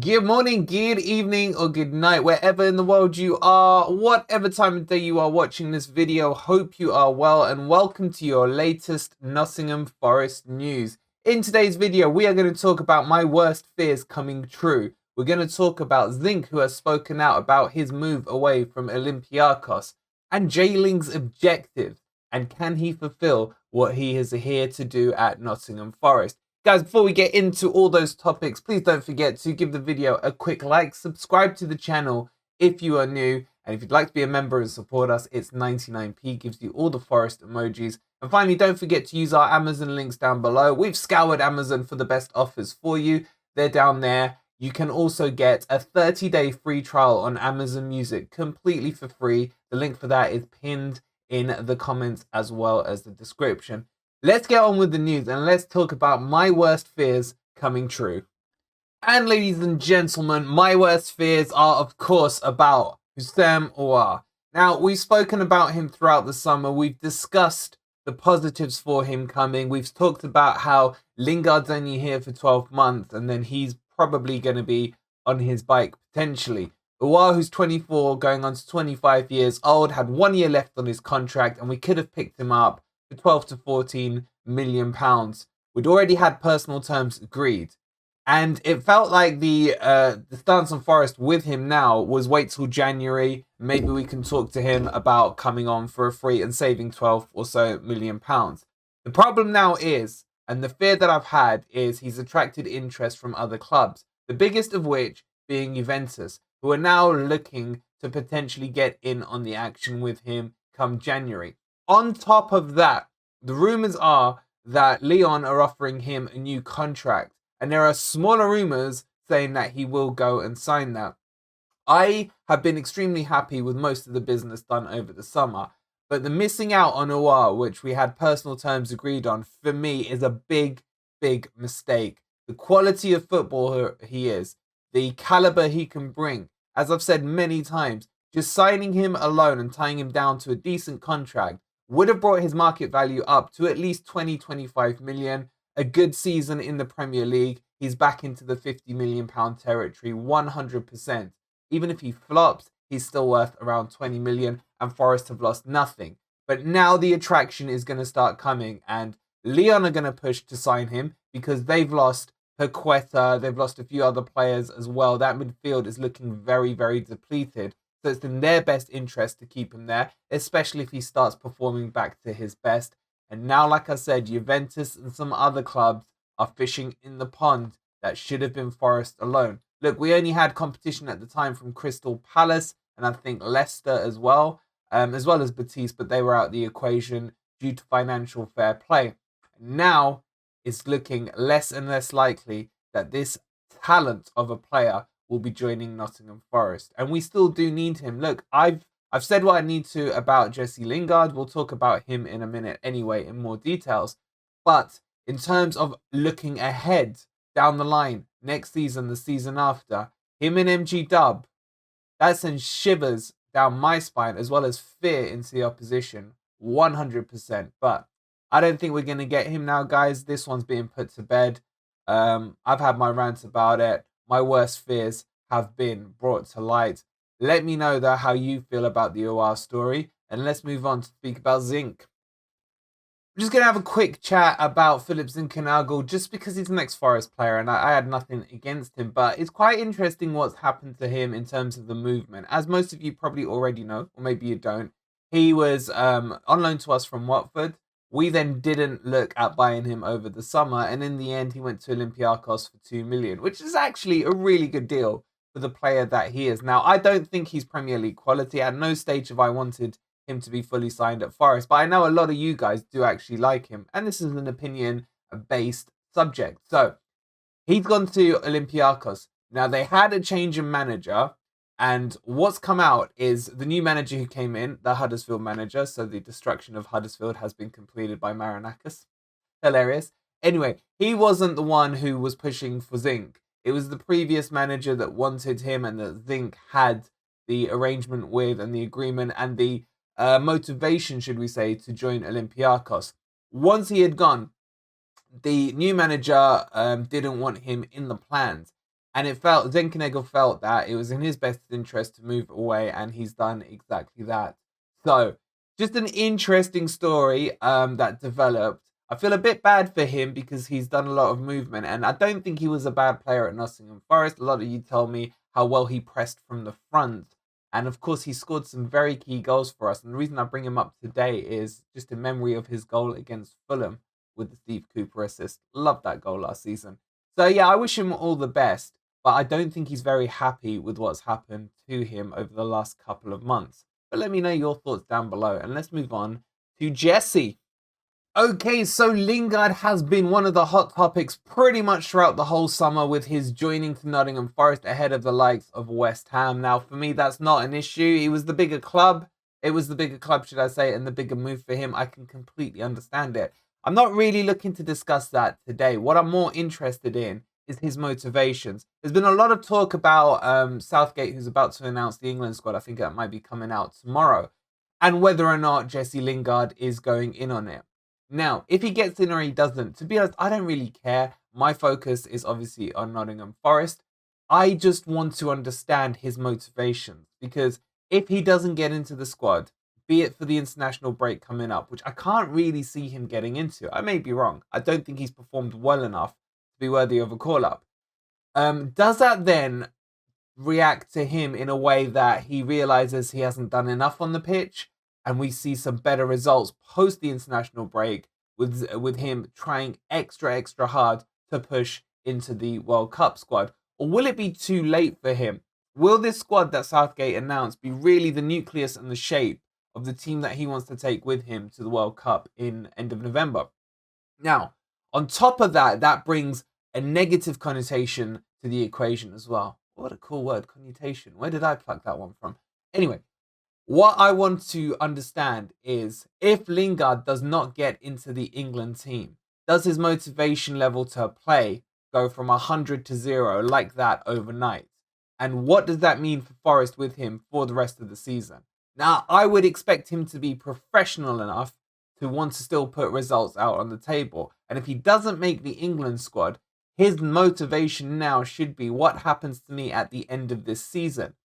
Good morning, good evening, or good night, wherever in the world you are, whatever time of day you are watching this video. Hope you are well, and welcome to your latest Nottingham Forest news. In today's video, we are going to talk about my worst fears coming true. We're going to talk about Zinc, who has spoken out about his move away from Olympiacos, and Jayling's objectives, and can he fulfill what he is here to do at Nottingham Forest. Guys, before we get into all those topics, please don't forget to give the video a quick like, subscribe to the channel if you are new, and if you'd like to be a member and support us, it's 99p, gives you all the Forest emojis. And finally, don't forget to use our Amazon links down below. We've scoured Amazon for the best offers for you. They're down there. You can also get a 30-day free trial on Amazon Music completely for free. The link for that is pinned in the comments as well as the description. Let's get on with the news and let's talk about my worst fears coming true. And ladies and gentlemen, my worst fears are of course about Houssem Aouar. Now, we've spoken about him throughout the summer. We've discussed the positives for him coming. We've talked about how Lingards only here for 12 months and then he's probably going to be on his bike potentially. Aouar, who's 24, going on to 25 years old, had 1 year left on his contract and we could have picked him up for 12 to 14 million pounds. We'd already had personal terms agreed, and it felt like the stance on Forest with him now was wait till January. Maybe we can talk to him about coming on for a free and saving 12 or so million pounds. The problem now is, and the fear that I've had is, he's attracted interest from other clubs, the biggest of which being Juventus, who are now looking to potentially get in on the action with him come January. On top of that, the rumours are that Lyon are offering him a new contract, and there are smaller rumours saying that he will go and sign that. I have been extremely happy with most of the business done over the summer, but the missing out on Aouar, which we had personal terms agreed on, for me is a big, big mistake. The quality of footballer he is, the calibre he can bring, as I've said many times, just signing him alone and tying him down to a decent contract would have brought his market value up to at least 20-25 million. A good season in the Premier League, he's back into the 50 million pound territory 100%. Even if he flops, he's still worth around 20 million, and Forest have lost nothing. But now the attraction is going to start coming, and Lyon are going to push to sign him because they've lost Paqueta, they've lost a few other players as well. That midfield is looking very, very depleted. So it's in their best interest to keep him there, especially if he starts performing back to his best. And now, like I said, Juventus and some other clubs are fishing in the pond that should have been Forest alone. Look, we only had competition at the time from Crystal Palace and I think Leicester as well as Betis, but they were out of the equation due to financial fair play. Now it's looking less and less likely that this talent of a player will be joining Nottingham Forest, and we still do need him. Look, I've said what I need to about Jesse Lingard. We'll talk about him in a minute anyway in more details. But in terms of looking ahead down the line, next season, the season after, him and MG Dub, that sends shivers down my spine as well as fear into the opposition, 100%. But I don't think we're going to get him now, guys. This one's being put to bed. I've had my rants about it. My worst fears have been brought to light. Let me know, though, how you feel about the Aouar story. And let's move on to speak about Zinc. I'm just going to have a quick chat about Phillip Zinckernagel just because he's an ex-Forest player and I had nothing against him. But it's quite interesting what's happened to him in terms of the movement. As most of you probably already know, or maybe you don't, he was on loan to us from Watford. We then didn't look at buying him over the summer, and in the end, he went to Olympiacos for 2 million, which is actually a really good deal for the player that he is. Now, I don't think he's Premier League quality. At no stage have I wanted him to be fully signed at Forest, but I know a lot of you guys do actually like him, and this is an opinion-based subject. So, he's gone to Olympiacos. Now, they had a change in manager, and what's come out is the new manager who came in, the Huddersfield manager, so the destruction of Huddersfield has been completed by Marinakis. Hilarious. Anyway, he wasn't the one who was pushing for Zinc. It was the previous manager that wanted him and that Zinc had the arrangement with and the agreement and the motivation, should we say, to join Olympiacos. Once he had gone, the new manager didn't want him in the plans. And Zinckernagel felt that it was in his best interest to move away, and he's done exactly that. So, just an interesting story that developed. I feel a bit bad for him because he's done a lot of movement, and I don't think he was a bad player at Nottingham Forest. A lot of you tell me how well he pressed from the front. And of course, he scored some very key goals for us. And the reason I bring him up today is just in memory of his goal against Fulham with the Steve Cooper assist. Loved that goal last season. So yeah, I wish him all the best, but I don't think he's very happy with what's happened to him over the last couple of months. But let me know your thoughts down below, and let's move on to Jesse. Okay, so Lingard has been one of the hot topics pretty much throughout the whole summer with his joining to Nottingham Forest ahead of the likes of West Ham. Now, for me, that's not an issue. He was the bigger club. It was the bigger club, should I say, and the bigger move for him. I can completely understand it. I'm not really looking to discuss that today. What I'm more interested in is his motivations. There's been a lot of talk about Southgate, who's about to announce the England squad. I think that might be coming out tomorrow. And whether or not Jesse Lingard is going in on it. Now, if he gets in or he doesn't, to be honest, I don't really care. My focus is obviously on Nottingham Forest. I just want to understand his motivations, because if he doesn't get into the squad, be it for the international break coming up, which I can't really see him getting into. I may be wrong. I don't think he's performed well enough to be worthy of a call-up. Does that then react to him in a way that he realizes he hasn't done enough on the pitch, and we see some better results post the international break with him trying extra hard to push into the World Cup squad? Or will it be too late for him? Will this squad that Southgate announced be really the nucleus and the shape of the team that he wants to take with him to the World Cup in end of November? Now, on top of that, that brings a negative connotation to the equation as well. What a cool word, connotation. Where did I pluck that one from? Anyway, what I want to understand is, if Lingard does not get into the England team, does his motivation level to play go from 100 to 0 like that overnight? And what does that mean for Forest with him for the rest of the season? Now, I would expect him to be professional enough to want to still put results out on the table. And if he doesn't make the England squad, his motivation now should be, what happens to me at the end of this season?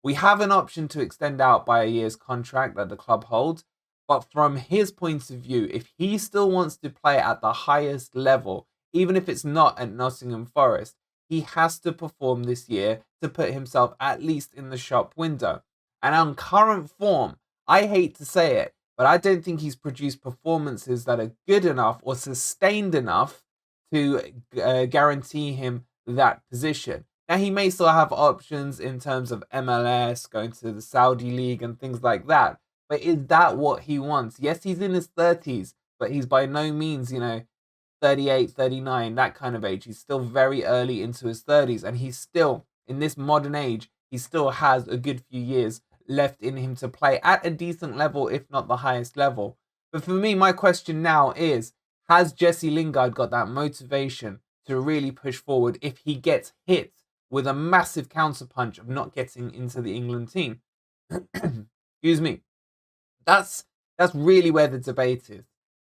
We have an option to extend out by a year's contract that the club holds, but from his point of view, if he still wants to play at the highest level, even if it's not at Nottingham Forest, he has to perform this year to put himself at least in the shop window. And on current form, I hate to say it, but I don't think he's produced performances that are good enough or sustained enough to guarantee him that position. Now, he may still have options in terms of MLS, going to the Saudi League and things like that. But is that what he wants? Yes, he's in his 30s, but he's by no means, 38, 39, that kind of age. He's still very early into his 30s. And he's still, in this modern age, he still has a good few years left in him to play at a decent level, if not the highest level. But for me, my question now is, has Jesse Lingard got that motivation to really push forward if he gets hit with a massive counterpunch of not getting into the England team? Excuse me. That's really where the debate is.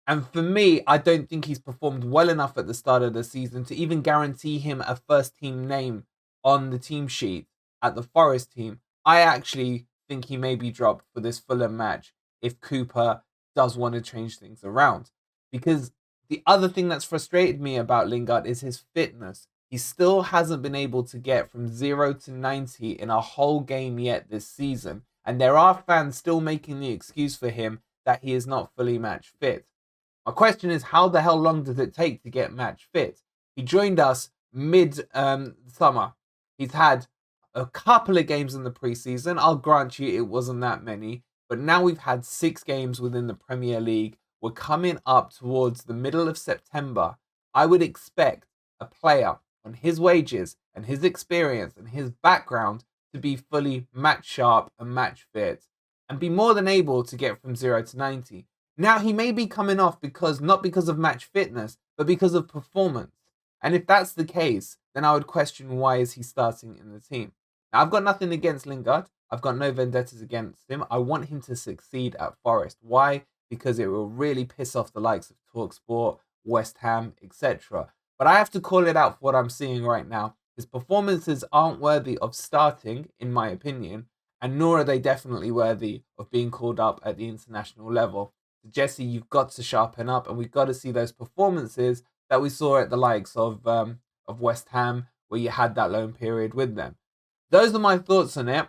And for me, I don't think he's performed well enough at the start of the season to even guarantee him a first team name on the team sheet at the Forest team. I actually think he may be dropped for this Fulham match if Cooper does want to change things around. Because the other thing that's frustrated me about Lingard is his fitness. He still hasn't been able to get from 0 to 90 in a whole game yet this season. And there are fans still making the excuse for him that he is not fully match fit. My question is, how the hell long does it take to get match fit? He joined us mid-summer. He's had a couple of games in the preseason. I'll grant you it wasn't that many. But now we've had 6 games within the Premier League. We're coming up towards the middle of September. I would expect a player on his wages and his experience and his background to be fully match sharp and match fit and be more than able to get from 0 to 90. Now, he may be coming off not because of match fitness, but because of performance. And if that's the case, then I would question, why is he starting in the team? Now, I've got nothing against Lingard. I've got no vendettas against him. I want him to succeed at Forest. Why? Because it will really piss off the likes of TalkSport, West Ham, etc. But I have to call it out for what I'm seeing right now. His performances aren't worthy of starting, in my opinion, and nor are they definitely worthy of being called up at the international level. So Jesse, you've got to sharpen up, and we've got to see those performances that we saw at the likes of West Ham, where you had that loan period with them. Those are my thoughts on it.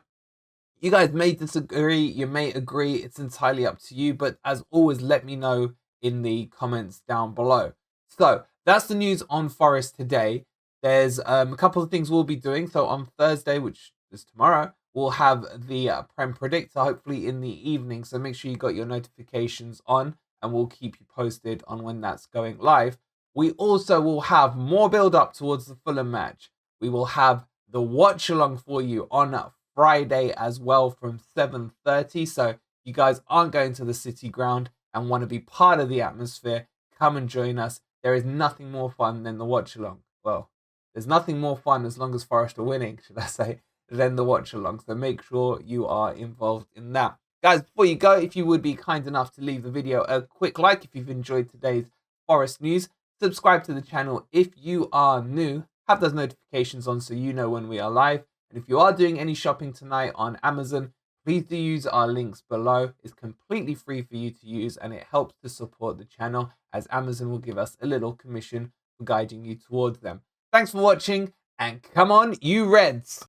You guys may disagree, you may agree, it's entirely up to you, but as always, let me know in the comments down below. So that's the news on Forest today. There's a couple of things we'll be doing. So on Thursday, which is tomorrow, we'll have the Prem Predictor, hopefully in the evening. So make sure you got your notifications on, and we'll keep you posted on when that's going live. We also will have more build up towards the Fulham match. We will have the watch along for you on Friday as well from 7:30. So you guys aren't going to the City ground and want to be part of the atmosphere, come and join us. There is nothing more fun than the watch along. Well, there's nothing more fun, as long as Forest are winning, should I say, than the watch along. So make sure you are involved in that. Guys, before you go, if you would be kind enough to leave the video a quick like if you've enjoyed today's Forest news. Subscribe to the channel if you are new. Have those notifications on so you know when we are live. And if you are doing any shopping tonight on Amazon, please do use our links below. It's completely free for you to use, and it helps to support the channel, as Amazon will give us a little commission for guiding you towards them. Thanks for watching, and come on, you Reds!